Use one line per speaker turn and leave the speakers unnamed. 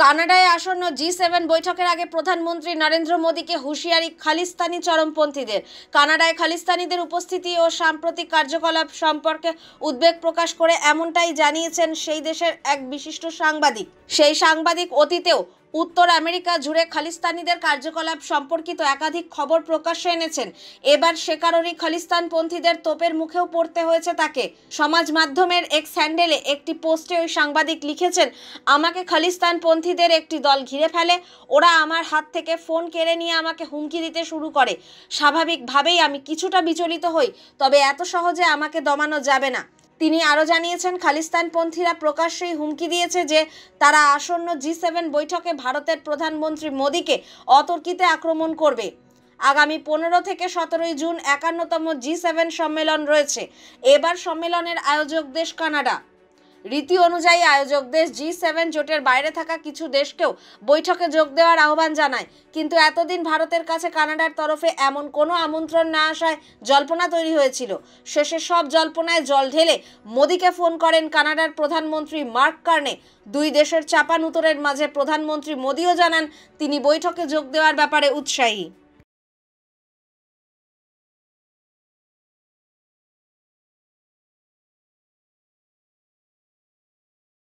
কানাডায় আসন্ন জি7 বৈঠকের আগে প্রধানমন্ত্রী নরেন্দ্র মোদীকে হুঁশিয়ারি খালিস্তানি চরমপন্থীদের। কানাডায় খালিস্তানিদের উপস্থিতি ও সাম্প্রতিক কার্যকলাপ সম্পর্কে উদ্বেগ প্রকাশ করে এমনটাই জানিয়েছেন সেই দেশের এক বিশিষ্ট সাংবাদিক। সেই সাংবাদিক অতীতেও উত্তর আমেরিকা জুড়ে খালিস্তানিদের কার্যকলাপ সম্পর্কিত একাধিক খবর প্রকাশ্যে এনেছেন। এবার সে কারণেই খালিস্তানপন্থীদের তোপের মুখেও পড়তে হয়েছে তাকে। সমাজ মাধ্যমের এক্স হ্যান্ডেলে একটি পোস্টে ওই সাংবাদিক লিখেছেন, আমাকে খালিস্তানপন্থীদের একটি দল ঘিরে ফেলে। ওরা আমার হাত থেকে ফোন কেড়ে নিয়ে আমাকে হুমকি দিতে শুরু করে। স্বাভাবিকভাবেই আমি কিছুটা বিচলিত হই, তবে এত সহজে আমাকে দমানো যাবে না। তিনি আরও জানিয়েছেন, খালিস্তানপন্থীরা প্রকাশ্যেই হুমকি দিয়েছে যে তারা আসন্ন জি7 বৈঠকে ভারতের প্রধানমন্ত্রী মোদীকে অতর্কিতে আক্রমণ করবে। আগামী 15 থেকে 17 জুন 51তম জি7 সম্মেলন রয়েছে। এবার সম্মেলনের আয়োজক দেশ কানাডা। রীতি অনুযায়ী আয়োজক দেশ জি7 জোটের বাইরে থাকা কিছু দেশকেও বৈঠকে যোগ দেওয়ার আহ্বান জানায়, কিন্তু এতদিন ভারতের কাছে কানাডার তরফে এমন কোনো আমন্ত্রণ না আসায় জল্পনা তৈরি হয়েছিল। শেষে সব জল্পনায় জল ঢেলে মোদীকে ফোন করেন কানাডার প্রধানমন্ত্রী মার্ক কার্নে। দুই দেশের চাপানুতোরের মাঝে প্রধানমন্ত্রী মোদীও জানান তিনি বৈঠকে যোগ দেওয়ার ব্যাপারে উৎসাহী।